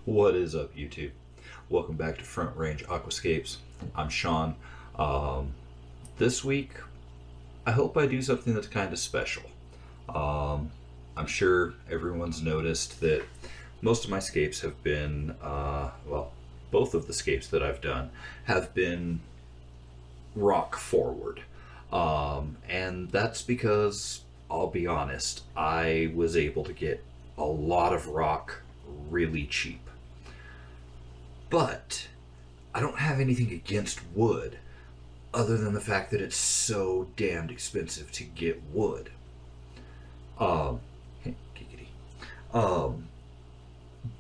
What is up, YouTube? Welcome back to Front Range Aquascapes. I'm Sean. Um, this week, I hope I do something that's kind of special. I'm sure everyone's noticed that most of my scapes have been, both of the scapes that I've done have been rock forward. And that's because, I'll be honest, I was able to get a lot of rock really cheap. But I don't have anything against wood other than the fact that it's so damned expensive to get wood. Um, giggity. Um,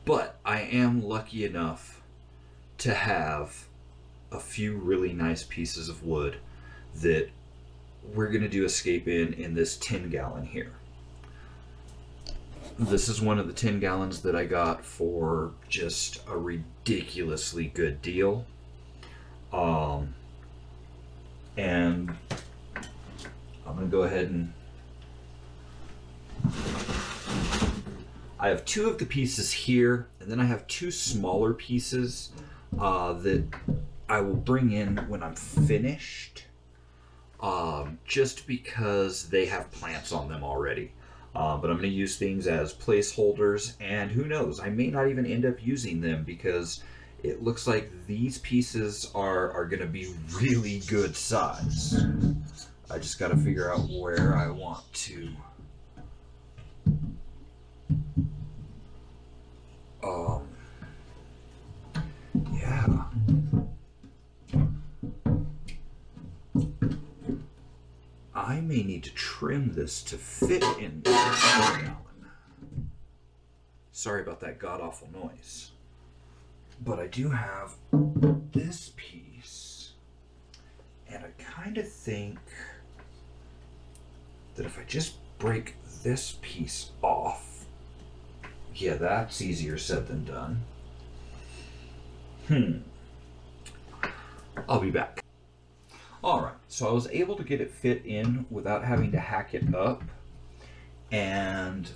but I am lucky enough to have a few really nice pieces of wood that we're going to do a scape in this 10 gallon here. This is one of the 10 gallons that I got for just a ridiculously good deal. And I'm going to go ahead and I have two of the pieces here, and then I have two smaller pieces that I will bring in when I'm finished, just because they have plants on them already. But I'm going to use things as placeholders, and who knows, I may not even end up using them because it looks like these pieces are going to be really good size. I just got to figure out where I want to yeah. I may need to trim this to fit in the gallon. Sorry about that god-awful noise. But I do have this piece, and I kind of think that if I just break this piece off, yeah, that's easier said than done. I'll be back. Alright, so I was able to get it fit in without having to hack it up, and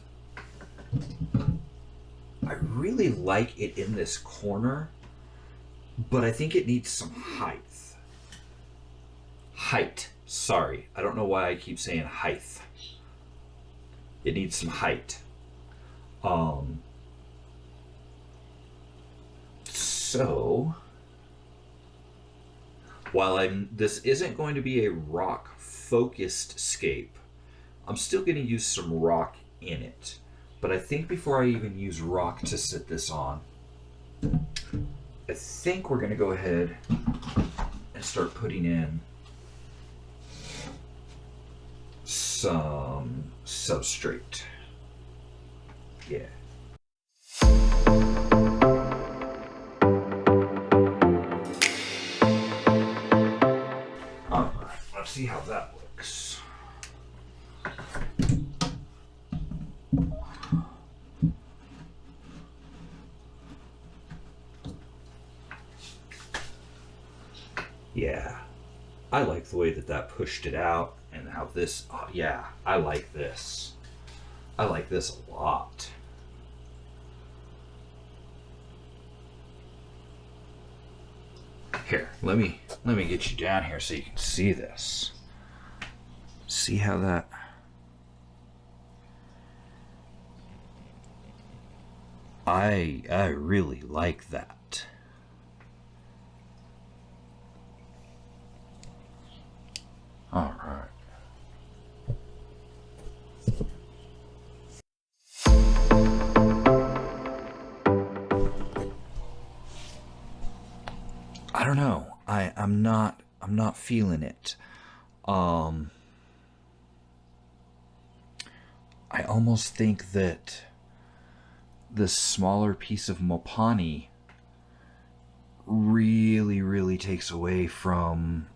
I really like it in this corner, but I think it needs some height. Sorry, I don't know why I keep saying height. It needs some height. So while this isn't going to be a rock focused scape, I'm still going to use some rock in it. But I think before I even use rock to sit this on, I think we're going to go ahead and start putting in some substrate. Yeah. Alright, let's see how that looks. Yeah, I like the way that pushed it out, and how this, oh yeah, I like this. I like this a lot. Here, let me get you down here so you can see this. See how that... I really like that. All right. I don't know. I'm not feeling it. I almost think that this smaller piece of Mopani really takes away from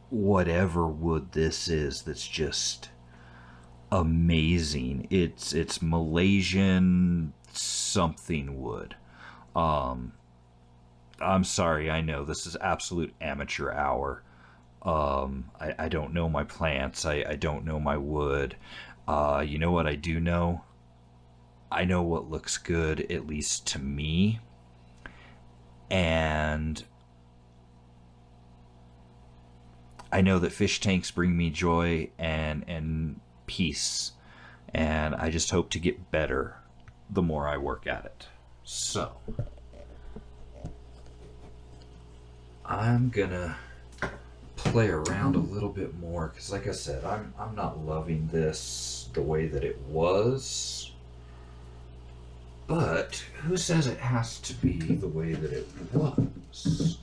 whatever wood this is that's just amazing. It's Malaysian something wood. I'm sorry, I know this is absolute amateur hour. I don't know my plants. I don't know my wood. You know what I do know? I know what looks good, at least to me. And I know that fish tanks bring me joy and peace. And I just hope to get better the more I work at it. So, I'm gonna play around a little bit more because, like I said, I'm not loving this the way that it was. But who says it has to be the way that it was?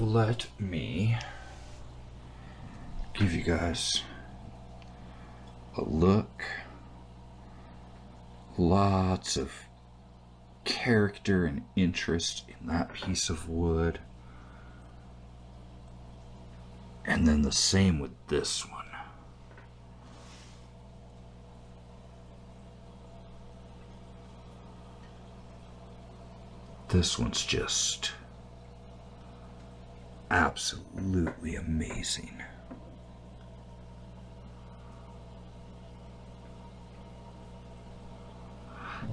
Let me give you guys a look. Lots of character and interest in that piece of wood. And then the same with this one. This one's just absolutely amazing.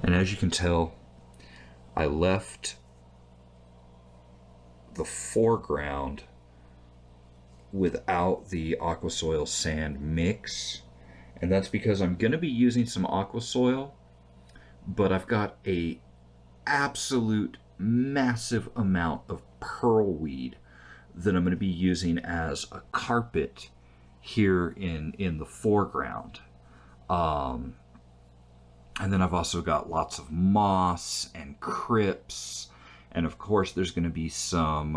And as you can tell, I left the foreground without the aqua soil sand mix, and that's because I'm going to be using some aqua soil, but I've got a absolute massive amount of pearlweed that I'm going to be using as a carpet here in the foreground. And then I've also got lots of moss and crypts, and of course there's going to be some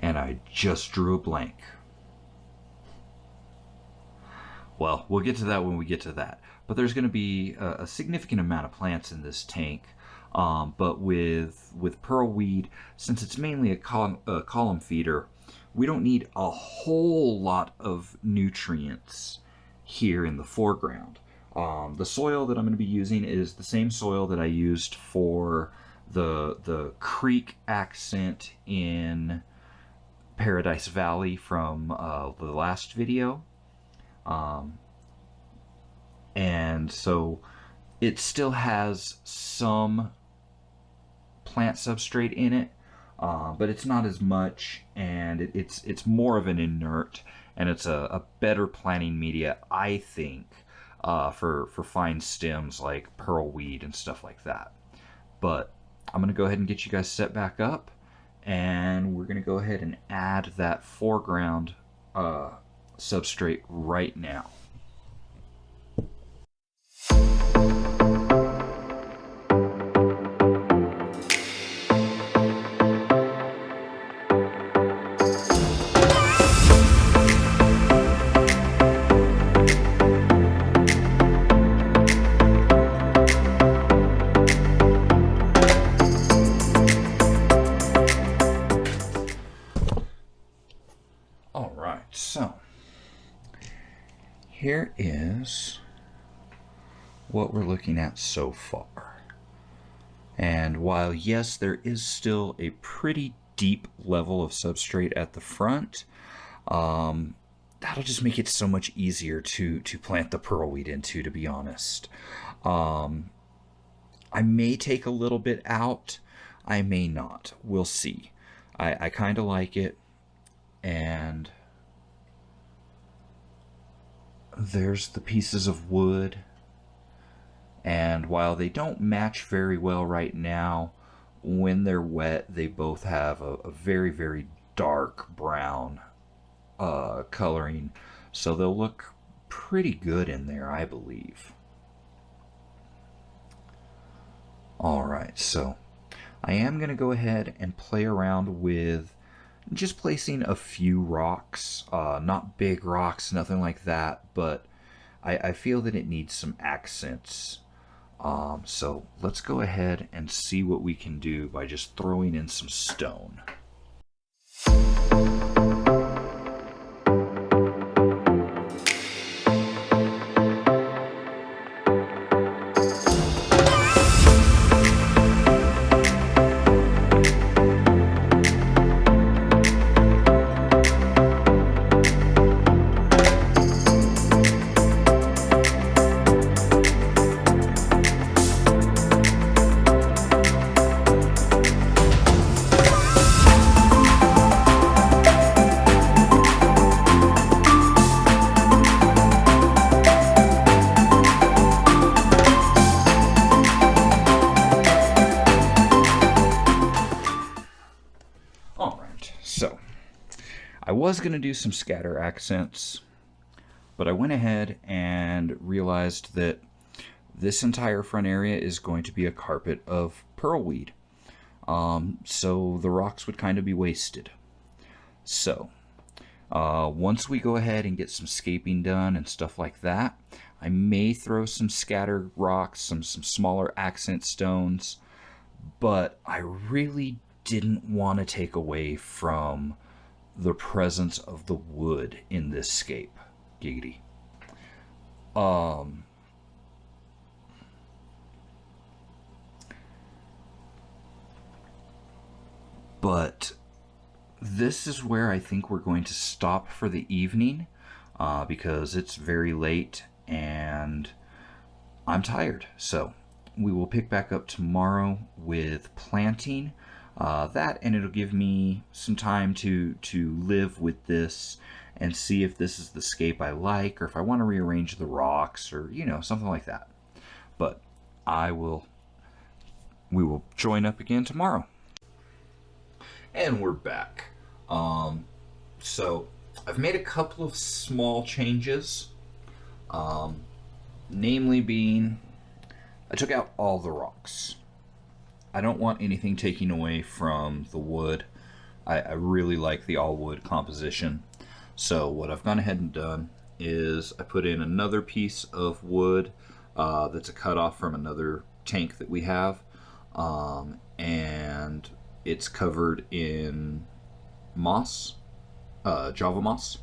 and I just drew a blank. Well, we'll get to that when we get to that. But there's going to be a significant amount of plants in this tank. But with pearlweed, since it's mainly a column feeder, we don't need a whole lot of nutrients here in the foreground. The soil that I'm going to be using is the same soil that I used for the creek accent in Paradise Valley from the last video. And so it still has some plant substrate in it, but it's not as much, and it's more of an inert, and it's a better planting media, I think, for fine stems like pearlweed and stuff like that. But I'm going to go ahead and get you guys set back up, and we're going to go ahead and add that foreground substrate right now. So, here is what we're looking at so far. And while, yes, there is still a pretty deep level of substrate at the front, that'll just make it so much easier to plant the pearlweed into, to be honest. I may take a little bit out, I may not. We'll see. I kind of like it, and there's the pieces of wood, and while they don't match very well right now, when they're wet they both have a very, very dark brown coloring, so they'll look pretty good in there, I believe. Alright, so I am going to go ahead and play around with just placing a few rocks, not big rocks, nothing like that, but I feel that it needs some accents. So let's go ahead and see what we can do by just throwing in some stone. Alright, so I was going to do some scatter accents, but I went ahead and realized that this entire front area is going to be a carpet of pearlweed. So the rocks would kind of be wasted. So once we go ahead and get some scaping done and stuff like that, I may throw some scatter rocks, some smaller accent stones, but I really didn't want to take away from the presence of the wood in this scape. Giggity. But this is where I think we're going to stop for the evening, because it's very late and I'm tired. So we will pick back up tomorrow with planting. That, and it'll give me some time to live with this and see if this is the scape I like, or if I want to rearrange the rocks, or something like that. But we will join up again tomorrow. And we're back. So I've made a couple of small changes, namely being I took out all the rocks. I don't want anything taking away from the wood. I really like the all wood composition. So what I've gone ahead and done is I put in another piece of wood that's a cutoff from another tank that we have, and it's covered in moss, Java moss.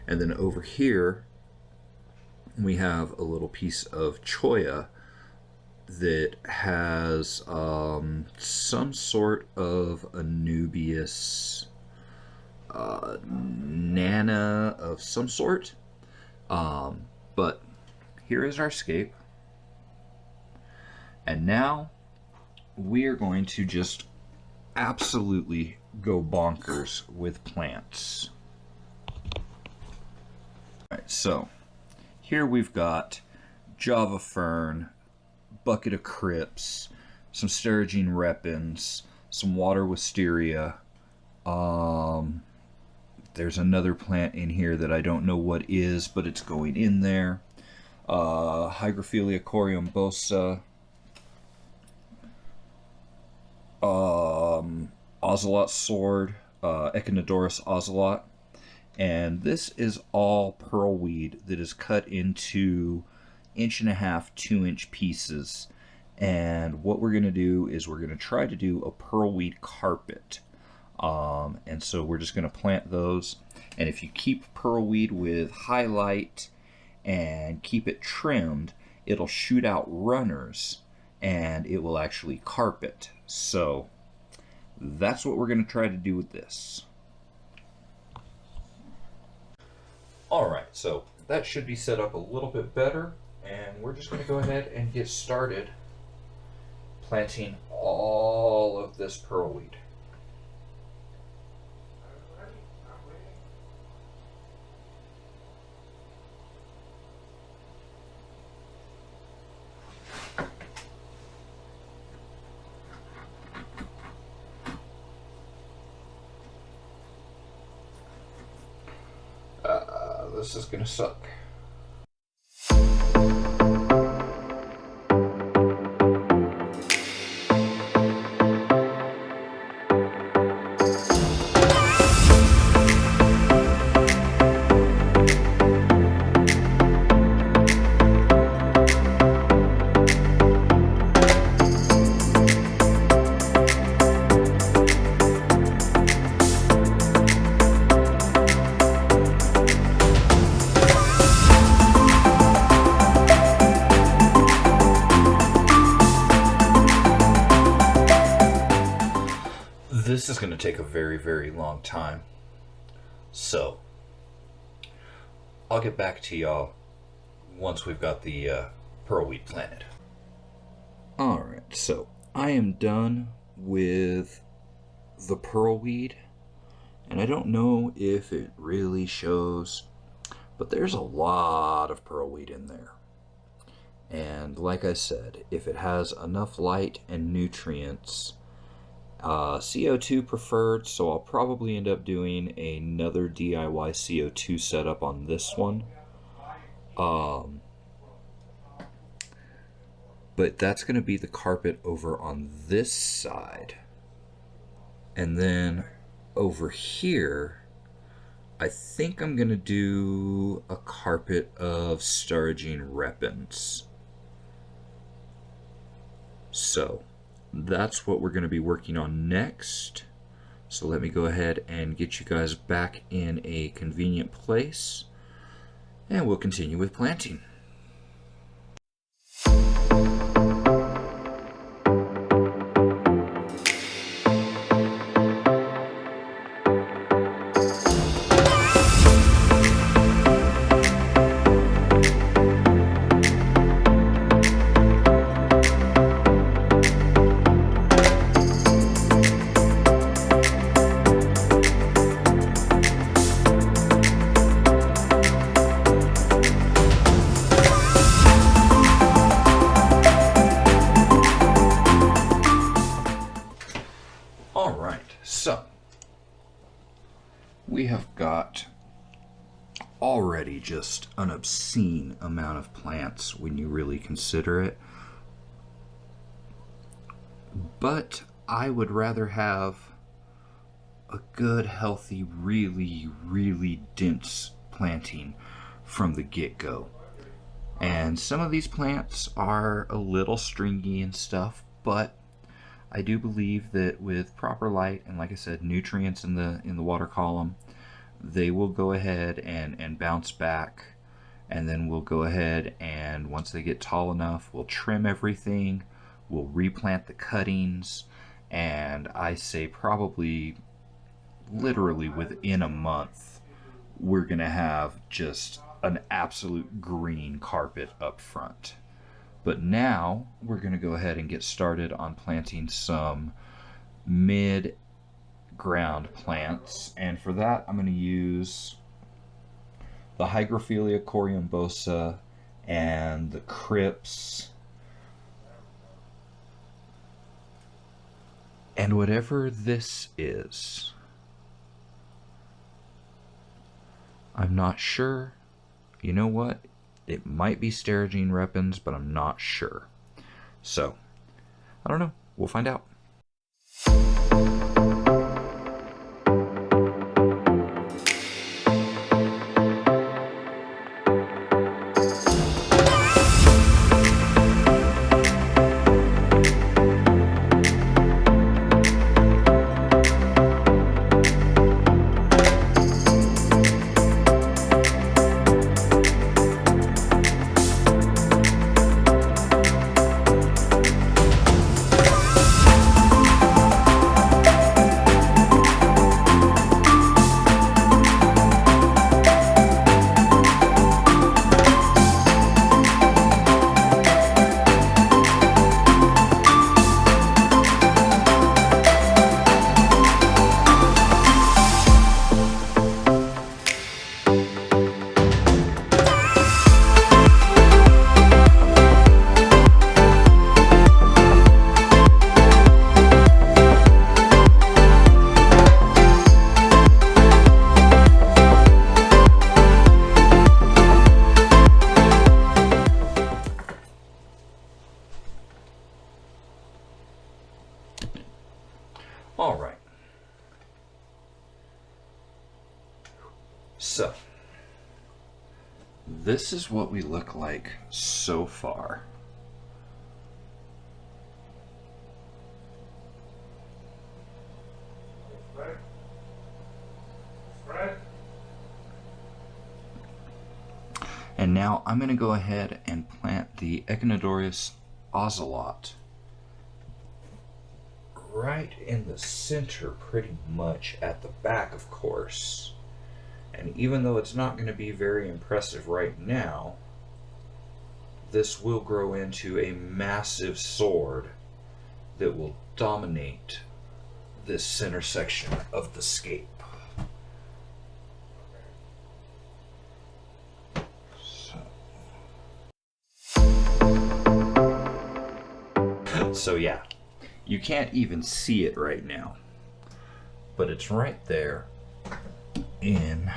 And then over here we have a little piece of cholla that has some sort of Anubias nana of some sort. But here is our scape. And now we are going to just absolutely go bonkers with plants. Alright, so here we've got Java fern, bucket of crypts, some sterigine repens, some water wisteria. There's another plant in here that I don't know what is, but it's going in there. Hygrophila coriambosa, ocelot sword, Echinodorus ocelot. And this is all pearlweed that is cut into 1.5 to 2-inch pieces. And what we're going to do is we're going to try to do a pearlweed carpet. And so we're just going to plant those. And if you keep pearlweed with highlight and keep it trimmed, it'll shoot out runners and it will actually carpet. So that's what we're going to try to do with this. Alright, so that should be set up a little bit better, and we're just going to go ahead and get started planting all of this pearlweed. This is gonna suck. This is going to take a very, very long time. So, I'll get back to y'all once we've got the pearlweed planted. Alright, so I am done with the pearlweed, and I don't know if it really shows, but there's a lot of pearlweed in there. And like I said, if it has enough light and nutrients, CO2 preferred, so I'll probably end up doing another DIY CO2 setup on this one. But that's going to be the carpet over on this side. And then over here, I think I'm going to do a carpet of Stargene repens. So that's what we're going to be working on next. So let me go ahead and get you guys back in a convenient place, and we'll continue with planting. So, we have got already just an obscene amount of plants when you really consider it. But I would rather have a good, healthy, really, really dense planting from the get-go. And some of these plants are a little stringy and stuff, but I do believe that with proper light and, like I said, nutrients in the water column, they will go ahead and bounce back. And then we'll go ahead and once they get tall enough, we'll trim everything, we'll replant the cuttings, and I say probably literally within a month, we're going to have just an absolute green carpet up front. But now we're going to go ahead and get started on planting some mid-ground plants. And for that, I'm going to use the Hygrophila coriambosa and the Crips. And whatever this is, I'm not sure. You know what? It might be Stargene repens, but I'm not sure. So, I don't know. We'll find out. Alright. So, this is what we look like so far. And now I'm going to go ahead and plant the Echinodorus ocelot right in the center, pretty much at the back, of course. And even though it's not going to be very impressive right now, this will grow into a massive sword that will dominate this center section of the scape. So yeah, you can't even see it right now, but it's right there in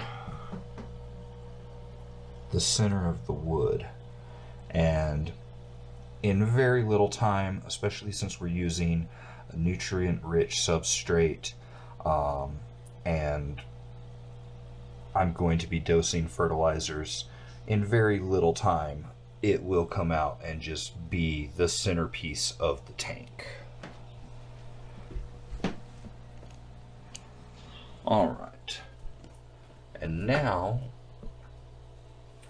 the center of the wood. And in very little time, especially since we're using a nutrient-rich substrate, and I'm going to be dosing fertilizers, in very little time it will come out and just be the centerpiece of the tank. Alright, and now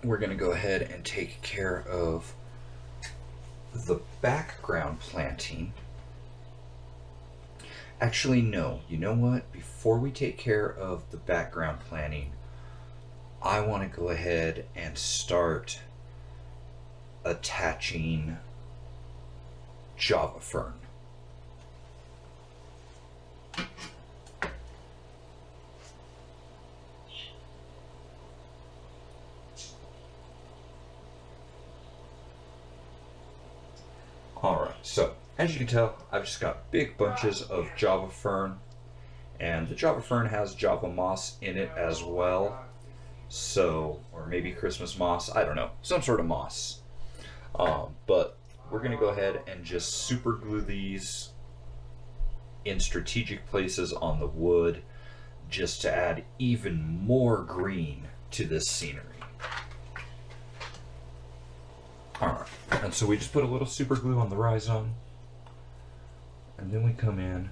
we're going to go ahead and take care of the background planting. Actually, no. You know what? Before we take care of the background planting, I want to go ahead and start attaching Java fern. Alright, so as you can tell, I've just got big bunches of Java fern, and the Java fern has Java moss in it as well. So, or maybe Christmas moss, I don't know, some sort of moss. But we're going to go ahead and just super glue these in strategic places on the wood just to add even more green to this scenery. Alright, and so we just put a little super glue on the rhizome, and then we come in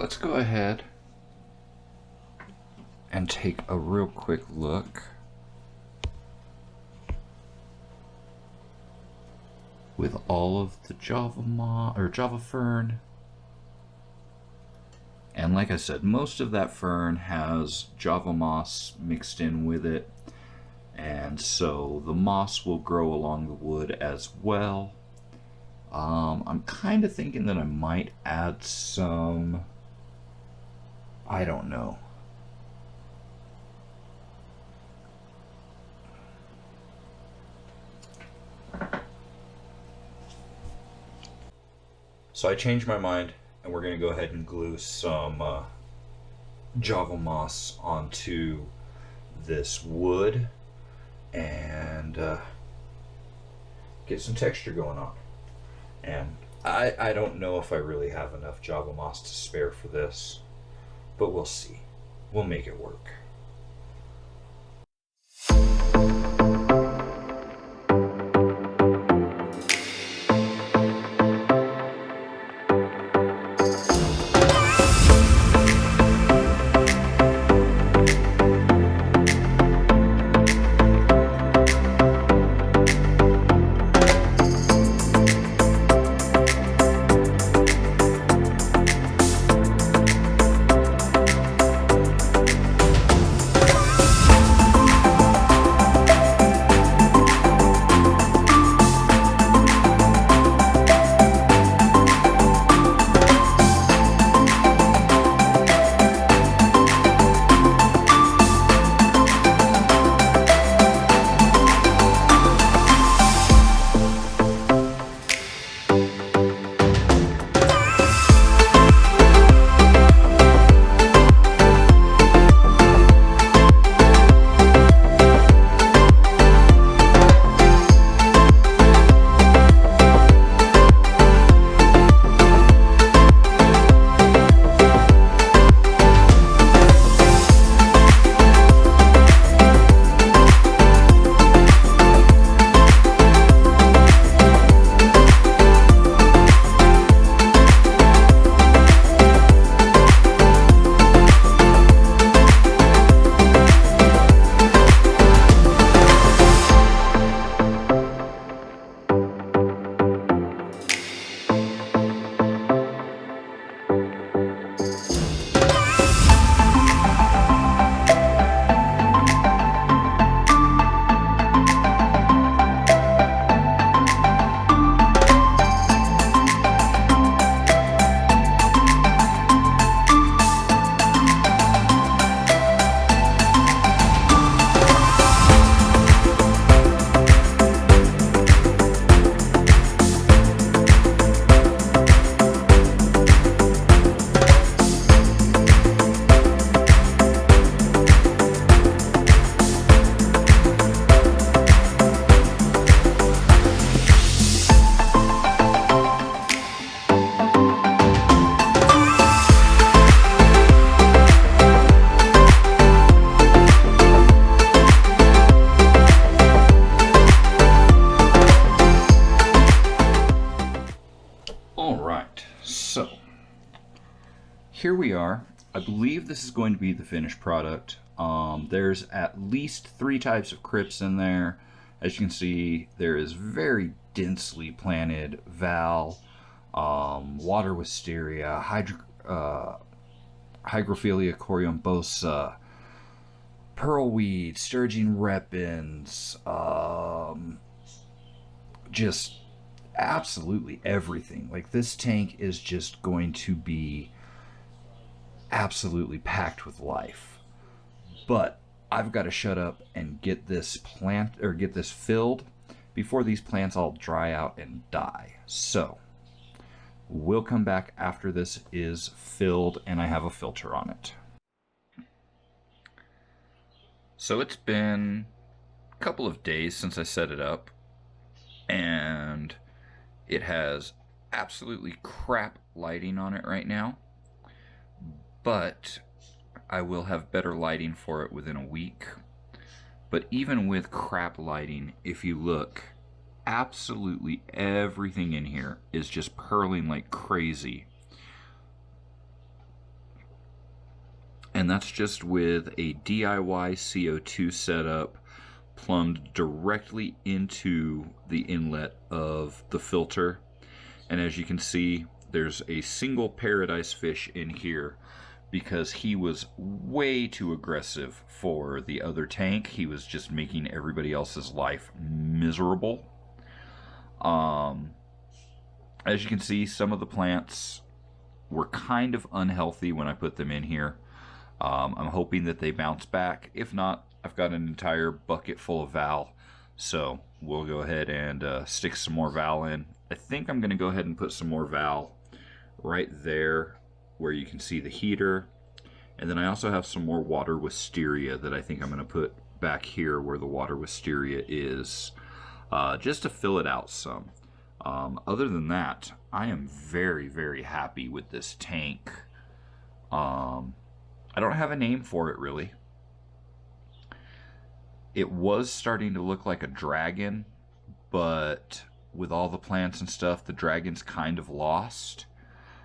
let's go ahead and take a real quick look with all of the Java fern. And like I said, most of that fern has Java moss mixed in with it, and so the moss will grow along the wood as well. I'm kind of thinking that I might add some, I don't know. So I changed my mind, and we're going to go ahead and glue some Java moss onto this wood and get some texture going on. And I don't know if I really have enough Java moss to spare for this, but we'll see. We'll make it work. here we are. I believe this is going to be the finished product. There's at least 3 types of crypts in there. As you can see, there is very densely planted val, water wisteria, hygrophila coriumbosa, pearlweed, sturgeon repens, just absolutely everything. Like, this tank is just going to be absolutely packed with life. But I've got to shut up and get this filled before these plants all dry out and die. So we'll come back after this is filled and I have a filter on it. So it's been a couple of days since I set it up, and it has absolutely crap lighting on it right now, but I will have better lighting for it within a week. But even with crap lighting, if you look, absolutely everything in here is just purling like crazy. And that's just with a DIY CO2 setup plumbed directly into the inlet of the filter. And as you can see, there's a single paradise fish in here because he was way too aggressive for the other tank. He was just making everybody else's life miserable. As you can see, some of the plants were kind of unhealthy when I put them in here. I'm hoping that they bounce back. If not, I've got an entire bucket full of val, so we'll go ahead and stick some more val in. I think I'm going to go ahead and put some more val right there where you can see the heater. And then I also have some more water wisteria that I think I'm going to put back here where the water wisteria is, just to fill it out some. Other than that, I am very, very happy with this tank. I don't have a name for it, really. It was starting to look like a dragon, but with all the plants and stuff, the dragon's kind of lost.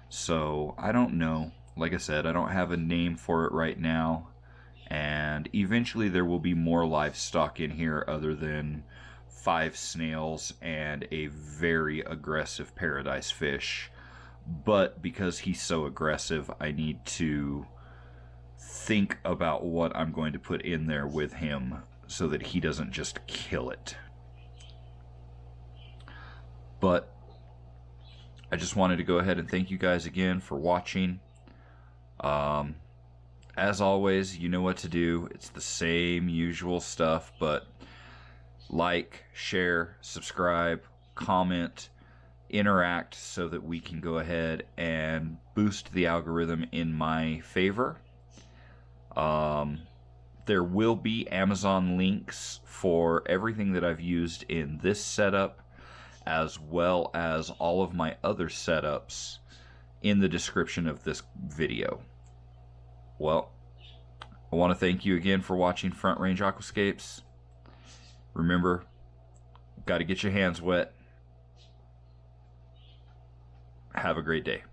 So I don't know. Like I said, I don't have a name for it right now. And eventually there will be more livestock in here other than 5 snails and a very aggressive paradise fish. But because he's so aggressive, I need to think about what I'm going to put in there with him so that he doesn't just kill it. But I just wanted to go ahead and thank you guys again for watching. As always, you know what to do. It's the same usual stuff, but like, share, subscribe, comment, interact so that we can go ahead and boost the algorithm in my favor. There will be Amazon links for everything that I've used in this setup, as well as all of my other setups in the description of this video. Well, I want to thank you again for watching Front Range Aquascapes. Remember, got to get your hands wet. Have a great day.